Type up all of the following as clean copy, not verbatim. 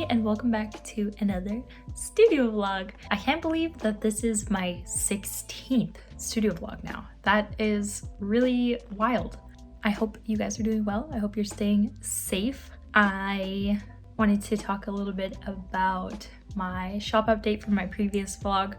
And welcome back to another studio vlog. I can't believe that this is my 16th studio vlog now. That is really wild. I hope you guys are doing well. I hope you're staying safe. I wanted to talk a little bit about my shop update from my previous vlog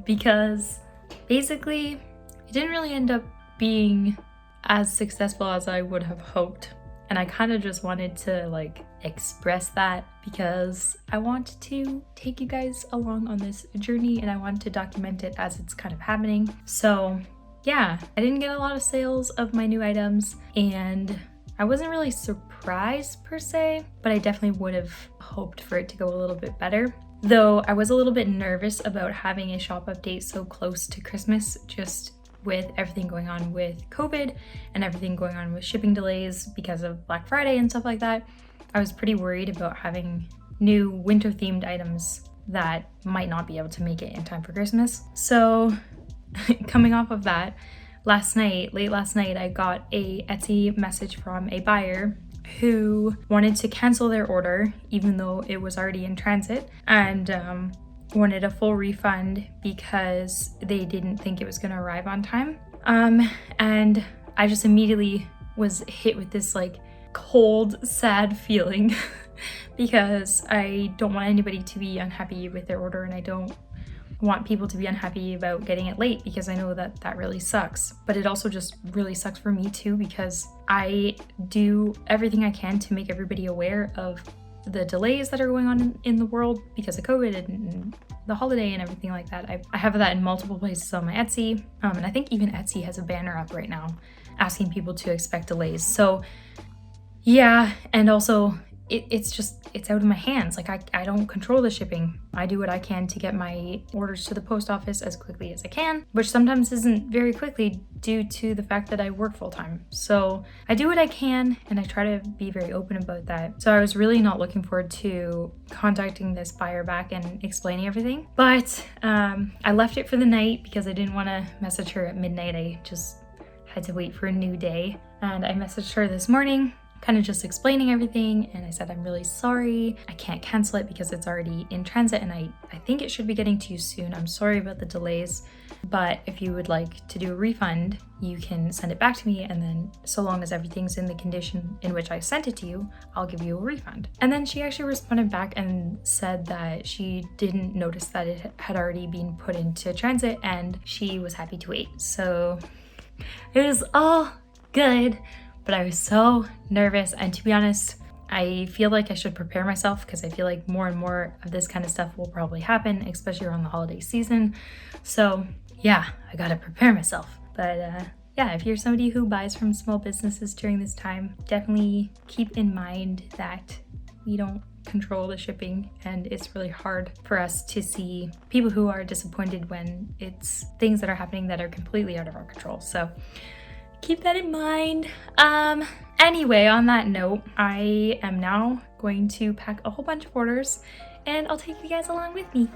because basically it didn't really end up being as successful as I would have hoped. And I kind of just wanted to express that because I want to take you guys along on this journey and I want to document it as it's kind of happening. So yeah, I didn't get a lot of sales of my new items and I wasn't really surprised per se, but I definitely would have hoped for it to go a little bit better. Though I was a little bit nervous about having a shop update so close to Christmas, just with everything going on with COVID and everything going on with shipping delays because of Black Friday and stuff like that. I was pretty worried about having new winter themed items that might not be able to make it in time for Christmas. So coming off of that, late last night, I got a Etsy message from a buyer who wanted to cancel their order even though it was already in transit and wanted a full refund because they didn't think it was going to arrive on time. And I just immediately was hit with this cold, sad feeling because I don't want anybody to be unhappy with their order and I don't want people to be unhappy about getting it late because I know that that really sucks. But it also just really sucks for me too because I do everything I can to make everybody aware of the delays that are going on in the world because of COVID and the holiday and everything like that. I have that in multiple places on my Etsy. And I think even Etsy has a banner up right now asking people to expect delays. So yeah, and also it's out of my hands. I don't control the shipping. I do what I can to get my orders to the post office as quickly as I can, which sometimes isn't very quickly due to the fact that I work full time. So I do what I can and I try to be very open about that. So I was really not looking forward to contacting this buyer back and explaining everything. But I left it for the night because I didn't want to message her at midnight. I just had to wait for a new day. And I messaged her this morning, kind of just explaining everything, and I said I'm really sorry, I can't cancel it because it's already in transit and I think it should be getting to you soon. I'm sorry about the delays, but if you would like to do a refund, you can send it back to me, and then so long as everything's in the condition in which I sent it to you, I'll give you a refund. And then she actually responded back and said that she didn't notice that it had already been put into transit and she was happy to wait. So it was all good. But I was so nervous, and to be honest, I feel like I should prepare myself because I feel like more and more of this kind of stuff will probably happen, especially around the holiday season. So yeah, I gotta prepare myself. But yeah, if you're somebody who buys from small businesses during this time, definitely keep in mind that we don't control the shipping and it's really hard for us to see people who are disappointed when it's things that are happening that are completely out of our control. So keep that in mind. Anyway, on that note, I am now going to pack a whole bunch of orders and I'll take you guys along with me.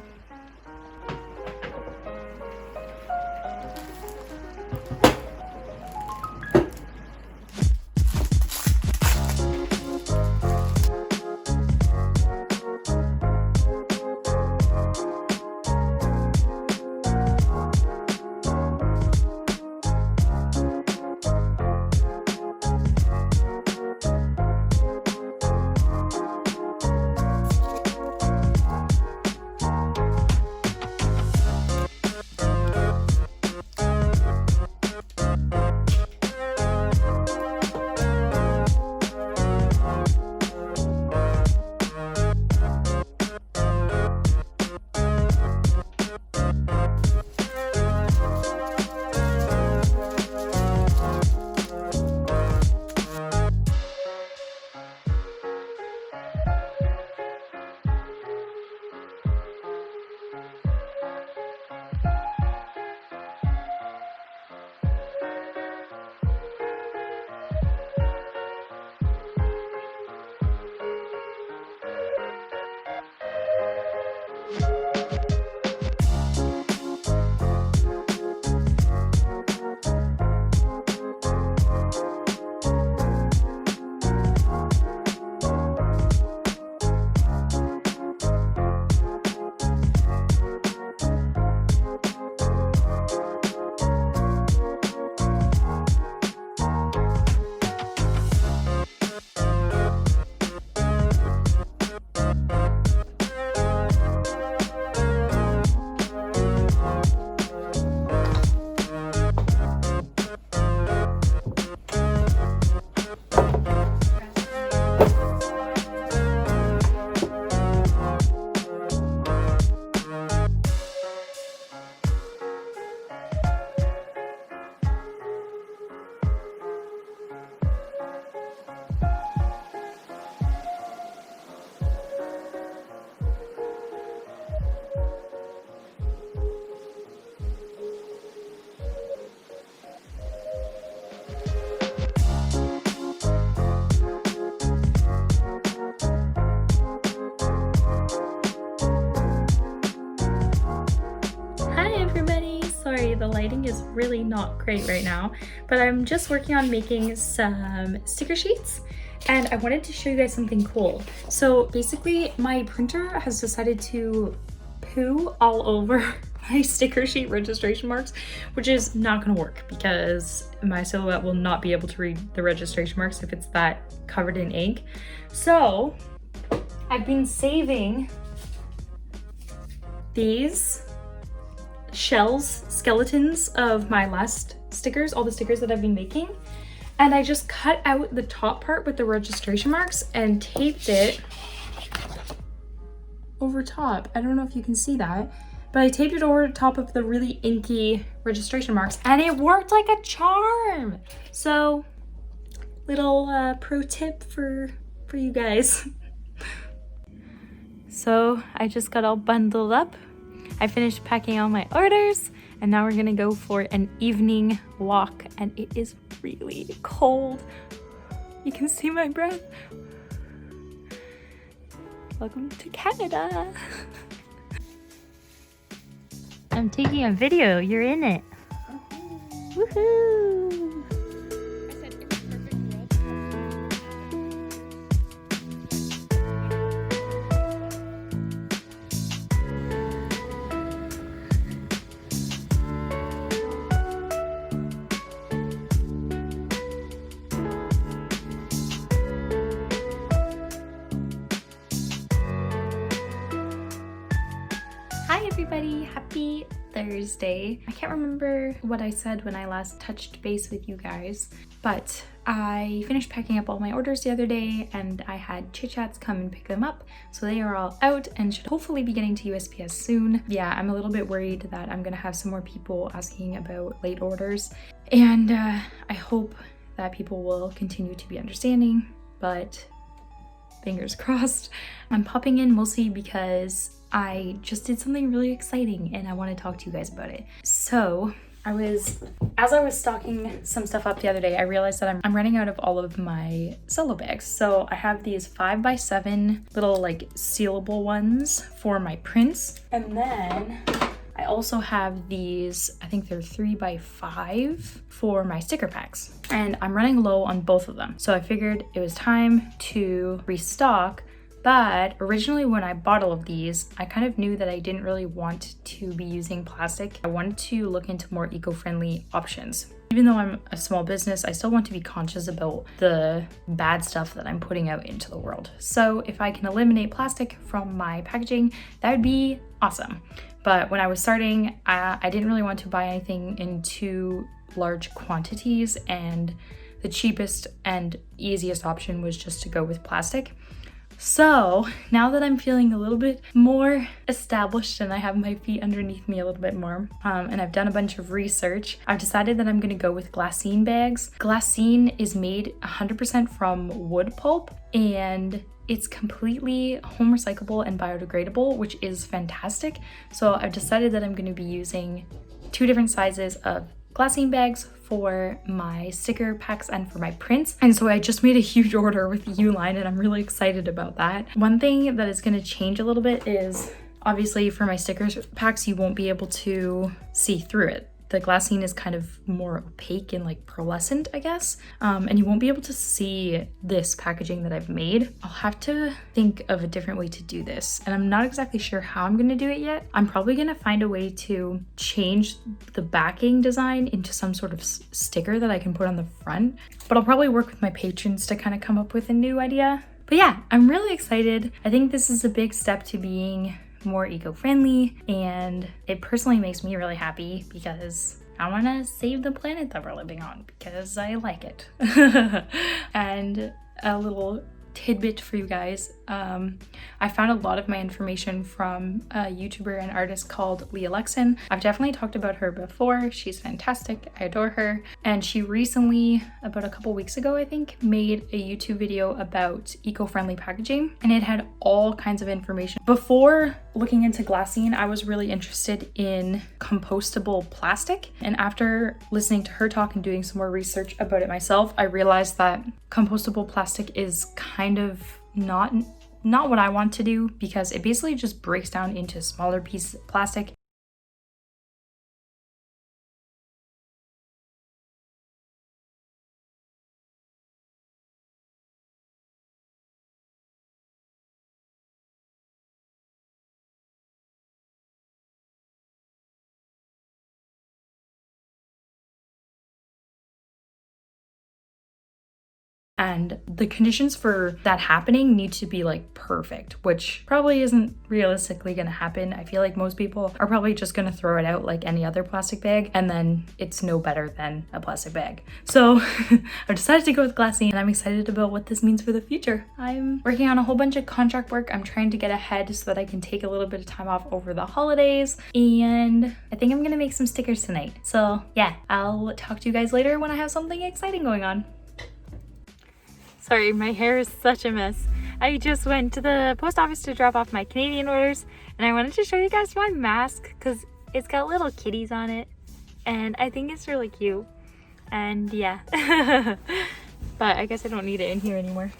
the lighting is really not great right now, but I'm just working on making some sticker sheets and I wanted to show you guys something cool. So basically my printer has decided to poo all over my sticker sheet registration marks, which is not gonna work because my Silhouette will not be able to read the registration marks if it's that covered in ink. So I've been saving these shells, skeletons of my last stickers, all the stickers that I've been making. And I just cut out the top part with the registration marks and taped it over top. I don't know if you can see that, but I taped it over top of the really inky registration marks and it worked like a charm. So little pro tip for you guys. So I just got all bundled up. I finished packing all my orders and now we're gonna go for an evening walk and it is really cold. You can see my breath. Welcome to Canada. I'm taking a video, you're in it. Woohoo! Hi everybody, happy Thursday. I can't remember what I said when I last touched base with you guys, but I finished packing up all my orders the other day and I had Chit Chats come and pick them up. So they are all out and should hopefully be getting to USPS soon. Yeah, I'm a little bit worried that I'm gonna have some more people asking about late orders. And I hope that people will continue to be understanding, but fingers crossed. I'm popping in mostly because I just did something really exciting and I want to talk to you guys about it. So as I was stocking some stuff up the other day, I realized that I'm running out of all of my cello bags. So I have these 5x7 little like sealable ones for my prints. And then I also have these, I think they're 3x5 for my sticker packs. And I'm running low on both of them. So I figured it was time to restock. But originally when I bought all of these, I kind of knew that I didn't really want to be using plastic. I wanted to look into more eco-friendly options. Even though I'm a small business, I still want to be conscious about the bad stuff that I'm putting out into the world. So if I can eliminate plastic from my packaging, that would be awesome. But when I was starting, I didn't really want to buy anything in too large quantities, and the cheapest and easiest option was just to go with plastic. So now that I'm feeling a little bit more established and I have my feet underneath me a little bit more, and I've done a bunch of research, I've decided that I'm gonna go with glassine bags. Glassine is made 100% from wood pulp and it's completely home recyclable and biodegradable, which is fantastic. So I've decided that I'm gonna be using 2 different sizes of glassine bags for my sticker packs and for my prints. And so I just made a huge order with Uline and I'm really excited about that. One thing that is going to change a little bit is obviously for my stickers packs, you won't be able to see through it. The glassine is kind of more opaque and like pearlescent, I guess. And you won't be able to see this packaging that I've made. I'll have to think of a different way to do this. And I'm not exactly sure how I'm gonna do it yet. I'm probably gonna find a way to change the backing design into some sort of sticker that I can put on the front. But I'll probably work with my patrons to kind of come up with a new idea. But yeah, I'm really excited. I think this is a big step to being more eco-friendly, and it personally makes me really happy because I want to save the planet that we're living on because I like it. And a little tidbit for you guys, I found a lot of my information from a YouTuber and artist called Leah Lexon. I've definitely talked about her before. She's fantastic. I adore her. And she recently, about a couple weeks ago, I think, made a YouTube video about eco-friendly packaging, and it had all kinds of information. Before looking into glassine, I was really interested in compostable plastic. And after listening to her talk and doing some more research about it myself, I realized that compostable plastic is kind of not what I want to do, because it basically just breaks down into smaller pieces of plastic And the conditions for that happening need to be like perfect, which probably isn't realistically gonna happen. I feel like most people are probably just gonna throw it out like any other plastic bag, and then it's no better than a plastic bag. So I've decided to go with glassine, and I'm excited about what this means for the future. I'm working on a whole bunch of contract work. I'm trying to get ahead so that I can take a little bit of time off over the holidays, and I think I'm gonna make some stickers tonight. So yeah, I'll talk to you guys later when I have something exciting going on. Sorry, my hair is such a mess. I just went to the post office to drop off my Canadian orders, and I wanted to show you guys my mask because it's got little kitties on it, and I think it's really cute. And yeah, but I guess I don't need it in here anymore.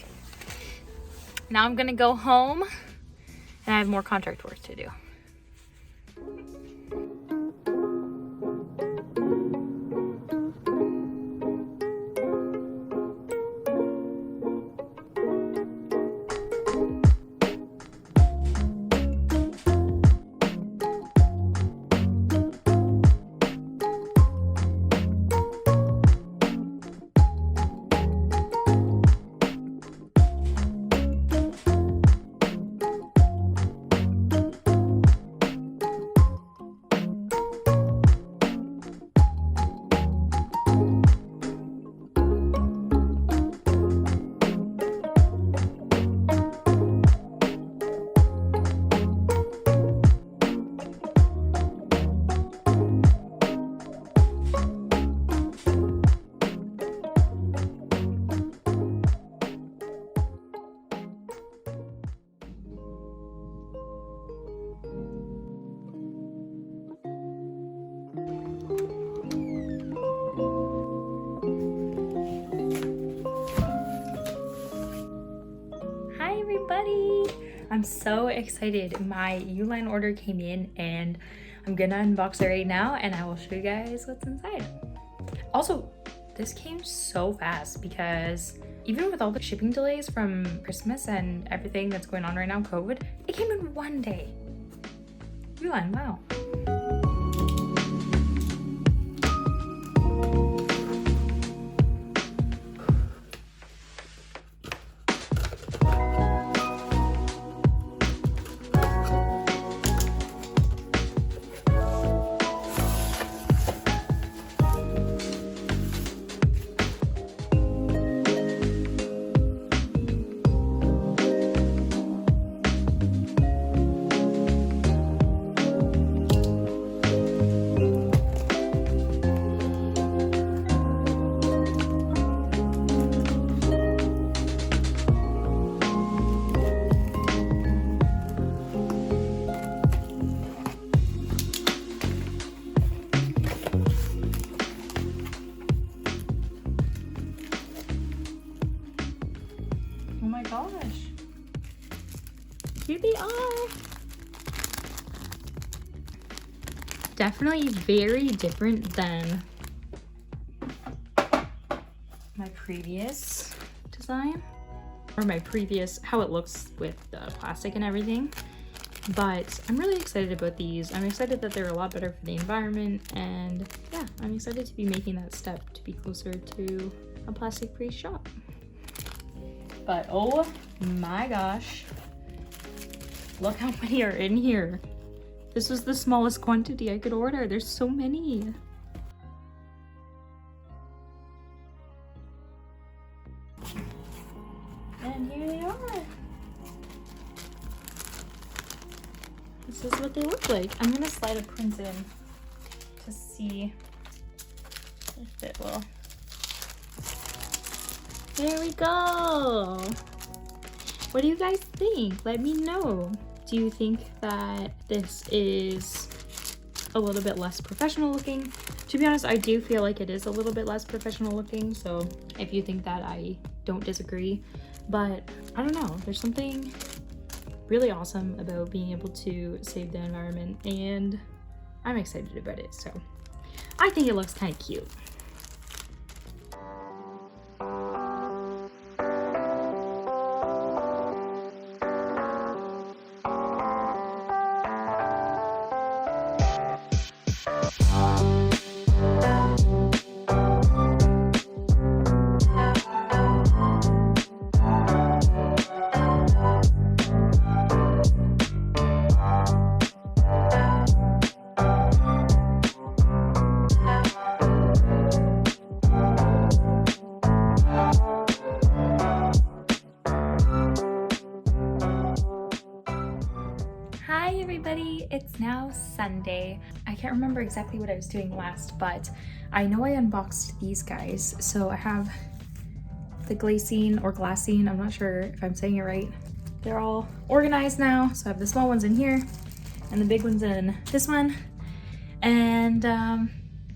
Now I'm gonna go home, and I have more contract work to do. I'm so excited. My Uline order came in and I'm gonna unbox it right now and I will show you guys what's inside. Also, this came so fast because even with all the shipping delays from Christmas and everything that's going on right now, COVID, it came in one day. Uline, wow. Oh my gosh. Here they are. Definitely very different than my previous design or my previous, how it looks with the plastic and everything. But I'm really excited about these. I'm excited that they're a lot better for the environment, and yeah, I'm excited to be making that step to be closer to a plastic-free shop. But oh my gosh, look how many are in here. This was the smallest quantity I could order. There's so many. And here they are. This is what they look like. I'm gonna slide a print in to see if it will. There we go. What do you guys think? Let me know. Do you think that this is a little bit less professional looking? To be honest, I do feel like it is a little bit less professional looking, so if you think that, I don't disagree. But I don't know, there's something really awesome about being able to save the environment, and I'm excited about it. So I think it looks kind of cute. everybody, it's now Sunday. I can't remember exactly what I was doing last, but I know I unboxed these guys. So I have the Glassine or Glassine, I'm not sure if I'm saying it right. They're all organized now. So I have the small ones in here and the big ones in this one. And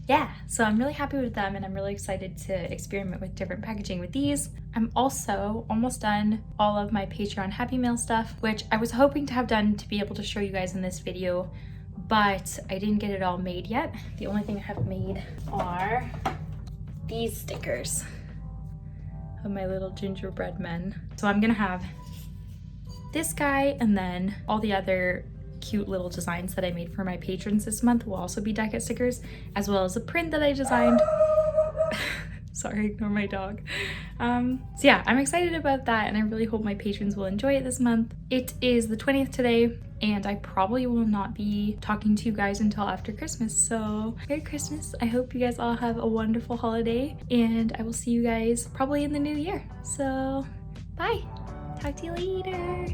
yeah, so I'm really happy with them and I'm really excited to experiment with different packaging with these. I'm also almost done all of my Patreon Happy Mail stuff, which I was hoping to have done to be able to show you guys in this video, but I didn't get it all made yet. The only thing I have made are these stickers of my little gingerbread men. So I'm gonna have this guy and then all the other cute little designs that I made for my patrons this month will also be die cut stickers, as well as a print that I designed. Sorry, ignore my dog. So yeah, I'm excited about that and I really hope my patrons will enjoy it this month. It is the 20th today and I probably will not be talking to you guys until after Christmas. So Merry Christmas. I hope you guys all have a wonderful holiday and I will see you guys probably in the new year. So bye. Talk to you later.